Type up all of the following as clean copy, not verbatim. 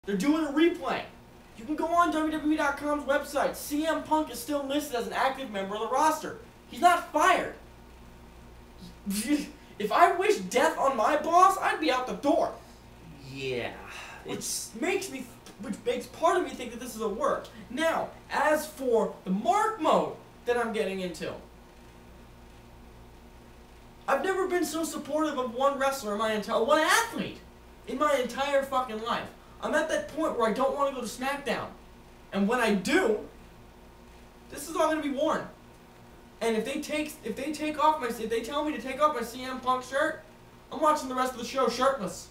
They're doing a replay. You can go on WWE.com's website. CM Punk is still listed as an active member of the roster. He's not fired. If I wish death on my boss, I'd be out the door. Yeah. Which makes part of me think that this is a work. Now, as for the mark mode that I'm getting into, I've never been so supportive of one wrestler one athlete in my entire fucking life. I'm at that point where I don't want to go to SmackDown. And when I do, this is all going to be worn. And if they tell me to take off my CM Punk shirt, I'm watching the rest of the show shirtless.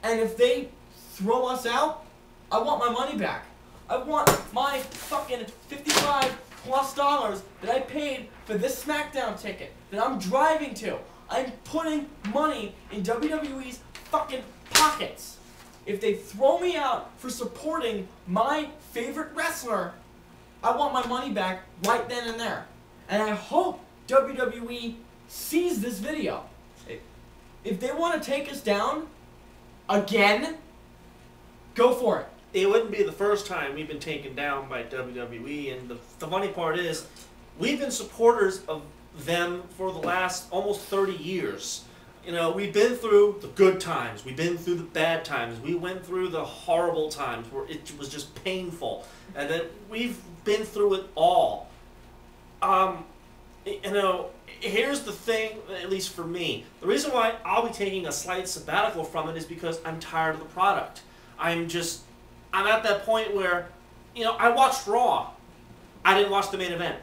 And if they throw us out, I want my money back. I want my fucking $55+ that I paid for this SmackDown ticket that I'm driving to. I'm putting money in WWE's fucking pockets. If they throw me out for supporting my favorite wrestler, I want my money back right then and there. And I hope WWE sees this video. If they want to take us down again, go for it. It wouldn't be the first time we've been taken down by WWE, and the funny part is, we've been supporters of them for the last almost 30 years. You know, we've been through the good times, we've been through the bad times, we went through the horrible times where it was just painful, and then we've been through it all. You know, here's the thing, at least for me, the reason why I'll be taking a slight sabbatical from it is because I'm tired of the product. I'm at that point where, you know, I watched Raw. I didn't watch the main event.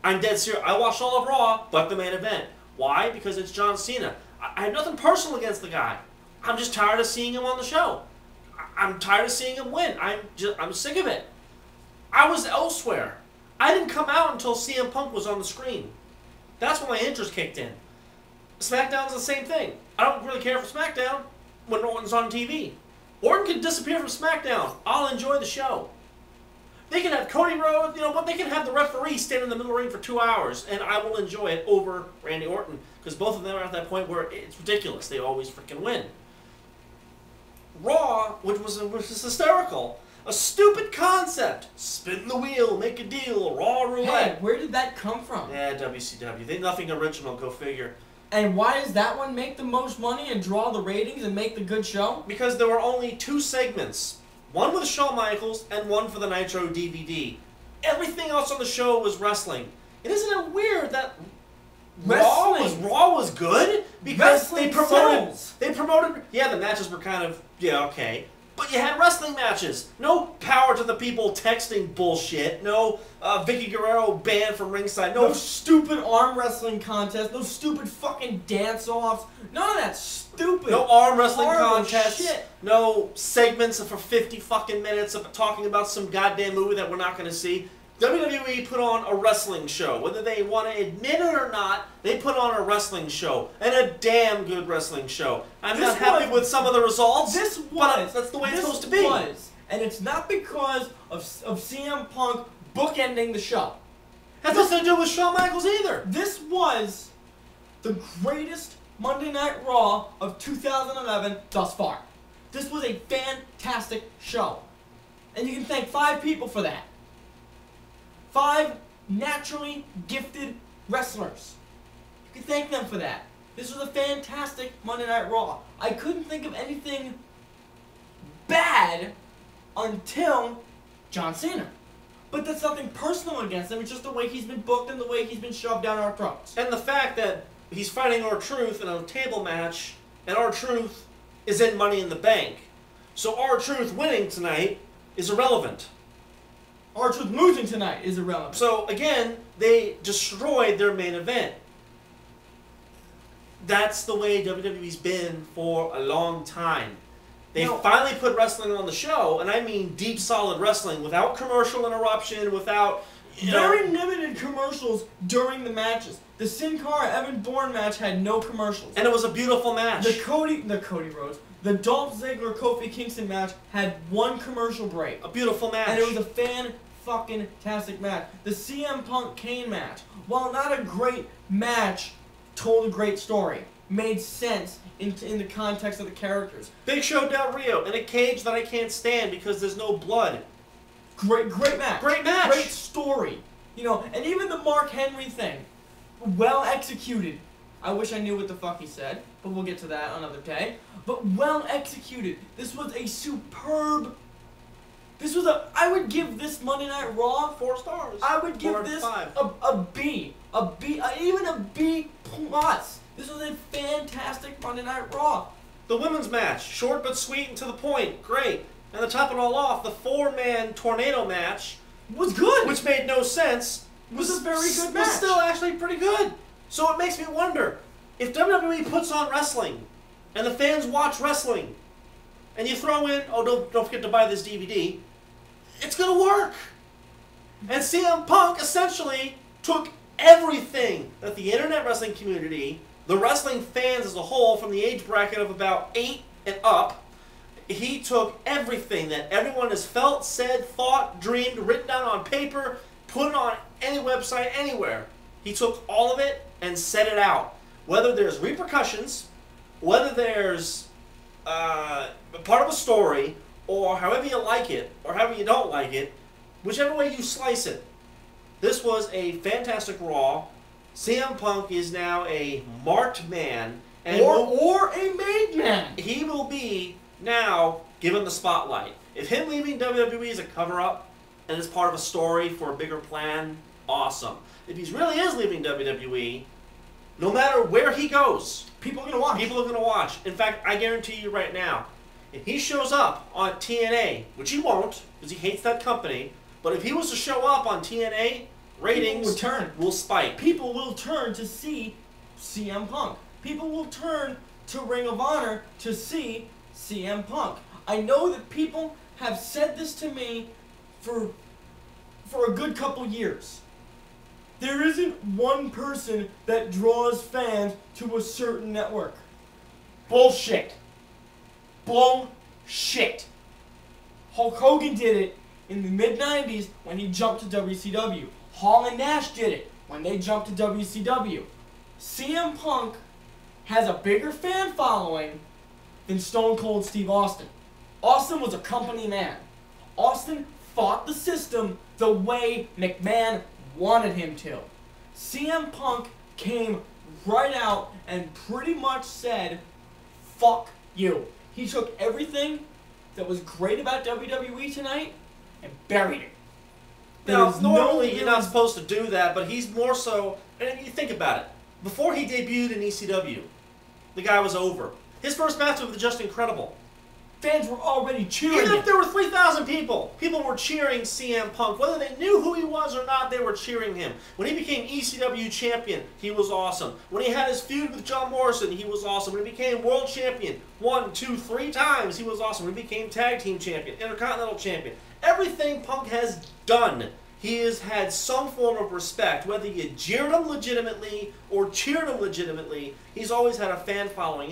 I'm dead serious. I watched all of Raw, but the main event. Why? Because it's John Cena. I have nothing personal against the guy. I'm just tired of seeing him on the show. I'm tired of seeing him win. I'm sick of it. I was elsewhere. I didn't come out until CM Punk was on the screen. That's when my interest kicked in. SmackDown's the same thing. I don't really care for SmackDown when Orton's on TV. Orton can disappear from SmackDown. I'll enjoy the show. They can have Cody Rhodes, you know what? They can have the referee stand in the middle of the ring for 2 hours, and I will enjoy it over Randy Orton, because both of them are at that point where it's ridiculous. They always freaking win. Raw, which was hysterical. A stupid concept. Spin the wheel, make a deal, Raw roulette. Hey, where did that come from? Yeah, WCW. Nothing original, go figure. And why does that one make the most money and draw the ratings and make the good show? Because there were only 2 segments. One with Shawn Michaels and one for the Nitro DVD. Everything else on the show was wrestling. And isn't it weird that Raw was good? Because they promoted, yeah, the matches were kind of, yeah, okay. But you had wrestling matches. No power to the people texting bullshit. No Vicky Guerrero banned from ringside. No stupid arm wrestling contest. No stupid fucking dance-offs. None of that stupid. No arm wrestling contests. Shit. No segments for 50 fucking minutes of talking about some goddamn movie that we're not going to see. WWE put on a wrestling show. Whether they want to admit it or not, they put on a wrestling show. And a damn good wrestling show. I'm not happy with some of the results. But that's the way it's supposed to be. And it's not because of CM Punk bookending the show. Has nothing to do with Shawn Michaels either. This was the greatest Monday Night Raw of 2011 thus far. This was a fantastic show. And you can thank 5 people for that. 5 naturally gifted wrestlers. You can thank them for that. This was a fantastic Monday Night Raw. I couldn't think of anything bad until John Cena. But that's nothing personal against him. It's just the way he's been booked and the way he's been shoved down our throats. And the fact that he's fighting R-Truth in a table match, and R-Truth is in Money in the Bank. So R-Truth winning tonight is irrelevant. R-Truth losing tonight is irrelevant. So, again, they destroyed their main event. That's the way WWE's been for a long time. They finally put wrestling on the show, and I mean deep, solid wrestling, without commercial interruption, without... Very limited commercials during the matches. The Sin Cara Evan Bourne match had no commercials. And it was a beautiful match. The Cody Rhodes. The Dolph Ziggler Kofi Kingston match had 1 commercial break. A beautiful match. And it was a fan-fucking-tastic match. The CM Punk Kane match, while not a great match, told a great story. made sense in the context of the characters. Big Show Del Rio in a cage that I can't stand because there's no blood. Great match. Great match. Great story. You know, and even the Mark Henry thing, well executed. I wish I knew what the fuck he said, but we'll get to that another day. But well executed. This was a superb. I would give this Monday Night Raw 4 stars. I would give 4 this 5. a B, even a B plus. This was a fantastic Monday Night Raw. The women's match, short but sweet and to the point, great. And to top it all off, the 4-man tornado match Was good. which made no sense, was a very good was match. still actually pretty good. So it makes me wonder, if WWE puts on wrestling, and the fans watch wrestling, and you throw in, oh, don't forget to buy this DVD, it's gonna work. And CM Punk essentially took everything that the internet wrestling community, the wrestling fans as a whole, from the age bracket of about 8 and up, he took everything that everyone has felt, said, thought, dreamed, written down on paper, put it on any website, anywhere. He took all of it and set it out. Whether there's repercussions, whether there's part of a story, or however you like it, or however you don't like it, whichever way you slice it. This was a fantastic Raw. CM Punk is now a marked man. And or a made man. he will be now given the spotlight. If him leaving WWE is a cover-up and is part of a story for a bigger plan, awesome. If he really is leaving WWE, no matter where he goes, People are gonna watch. people are going to watch. In fact, I guarantee you right now, if he shows up on TNA, which he won't, because he hates that company, but if he was to show up on TNA, ratings will turn. will spike. People will turn to see CM Punk. People will turn to Ring of Honor to see CM Punk. I know that people have said this to me for a good couple years. There isn't one person that draws fans to a certain network. Bullshit. Bullshit. Hulk Hogan did it in the mid-90s when he jumped to WCW. Hall and Nash did it when they jumped to WCW. CM Punk has a bigger fan following than Stone Cold Steve Austin. Austin was a company man. Austin fought the system the way McMahon wanted him to. CM Punk came right out and pretty much said, fuck you. He took everything that was great about WWE tonight and buried it. Now, There's normally no you're not supposed to do that, but he's more so, and you think about it, before he debuted in ECW, the guy was over. His first match was just incredible. Fans were already cheering Even him. if there were 3,000 people were cheering CM Punk. Whether they knew who he was or not, they were cheering him. When he became ECW champion, he was awesome. When he had his feud with John Morrison, he was awesome. When he became world champion 1, 2, 3 times, he was awesome. When he became tag team champion, intercontinental champion, everything Punk has done, he has had some form of respect. Whether you jeered him legitimately or cheered him legitimately, he's always had a fan following.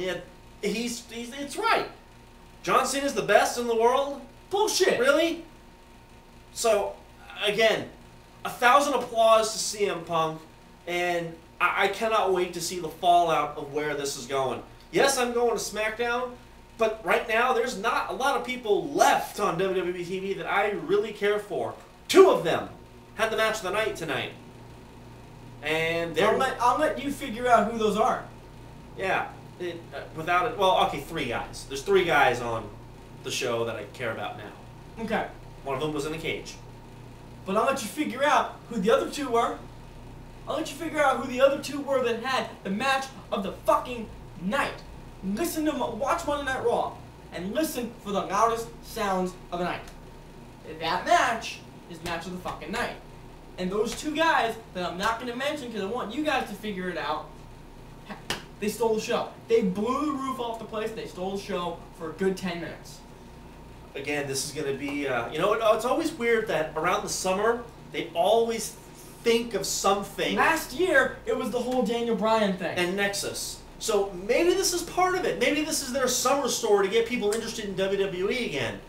It's right. John Cena's the best in the world? Bullshit. Really? So, again, 1,000 applause to CM Punk, and I cannot wait to see the fallout of where this is going. Yes, I'm going to SmackDown, but right now there's not a lot of people left on WWE TV that I really care for. 2 of them had the match of the night tonight. And they're... I'll let you figure out who those are. Yeah. Without it, well, okay, 3 guys. There's 3 guys on the show that I care about now. Okay. One of them was in a cage. But I'll let you figure out who the other 2 were. I'll let you figure out who the other 2 were that had the match of the fucking night. Watch Monday Night Raw and listen for the loudest sounds of the night. That match is match of the fucking night. And those 2 guys that I'm not going to mention because I want you guys to figure it out, they stole the show. They blew the roof off the place. They stole the show for a good 10 minutes. Again, this is going to be, it's always weird that around the summer, they always think of something. Last year, it was the whole Daniel Bryan thing. And Nexus. So maybe this is part of it. Maybe this is their summer story to get people interested in WWE again.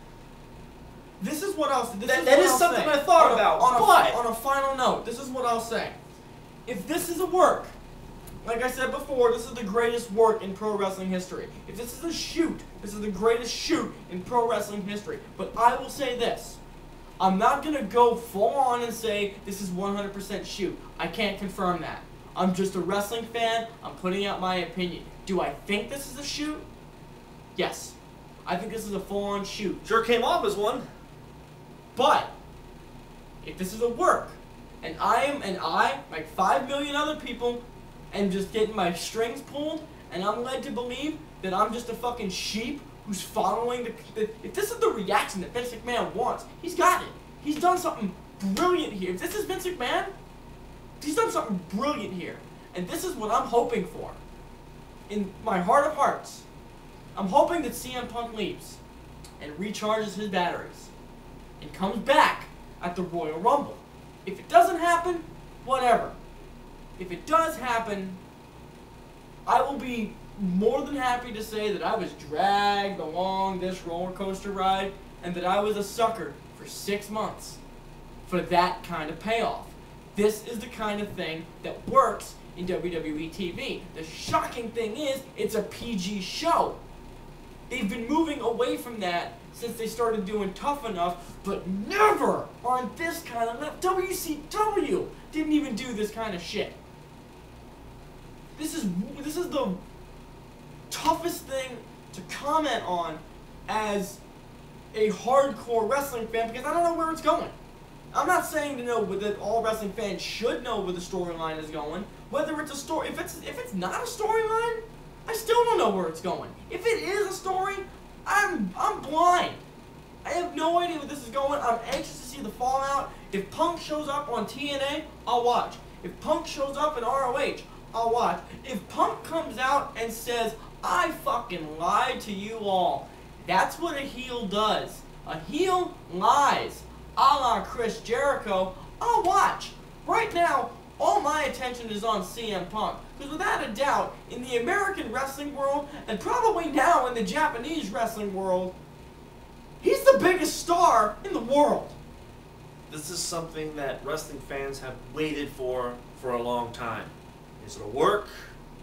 This is what I'll say. That is something I thought about. On a final note, this is what I'll say. If this is a work, like I said before, this is the greatest work in pro wrestling history. If this is a shoot, this is the greatest shoot in pro wrestling history. But I will say this. I'm not going to go full on and say this is 100% shoot. I can't confirm that. I'm just a wrestling fan. I'm putting out my opinion. Do I think this is a shoot? Yes. I think this is a full-on shoot. Sure came off as one. But if this is a work, and I, like 5 million other people, am just getting my strings pulled, and I'm led to believe that I'm just a fucking sheep who's following the if this is the reaction that Vince McMahon wants, he's got it. He's done something brilliant here. If this is Vince McMahon, he's done something brilliant here. And this is what I'm hoping for. In my heart of hearts, I'm hoping that CM Punk leaves and recharges his batteries and comes back at the Royal Rumble. If it doesn't happen, whatever. If it does happen, I will be more than happy to say that I was dragged along this roller coaster ride and that I was a sucker for 6 months for that kind of payoff. This is the kind of thing that works in WWE TV. The shocking thing is, it's a PG show. They've been moving away from that since they started doing Tough Enough, but never on this kind of level. WCW didn't even do this kind of shit. This is the toughest thing to comment on as a hardcore wrestling fan because I don't know where it's going. I'm not saying to know that all wrestling fans should know where the storyline is going. Whether it's a story, if it's not a storyline, I still don't know where it's going. If it is a story, I'm blind. I have no idea where this is going. I'm anxious to see the fallout. If Punk shows up on TNA, I'll watch. If Punk shows up in ROH, I'll watch. If Punk comes out and says, I fucking lied to you all, that's what a heel does. A heel lies. A la Chris Jericho, I'll watch. Right now, all my attention is on CM Punk. Because without a doubt, in the American wrestling world, and probably now in the Japanese wrestling world, he's the biggest star in the world. This is something that wrestling fans have waited for a long time. Is it a work?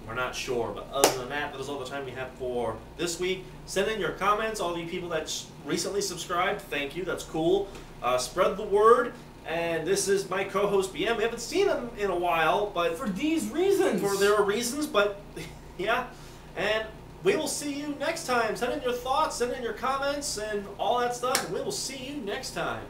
We're not sure. But other than that, that is all the time we have for this week. Send in your comments. All you people that recently subscribed, thank you. That's cool. Spread the word. And this is my co-host, BM. We haven't seen him in a while, but for these reasons. There are reasons, but yeah. And we will see you next time. Send in your thoughts, send in your comments, and all that stuff. And we will see you next time.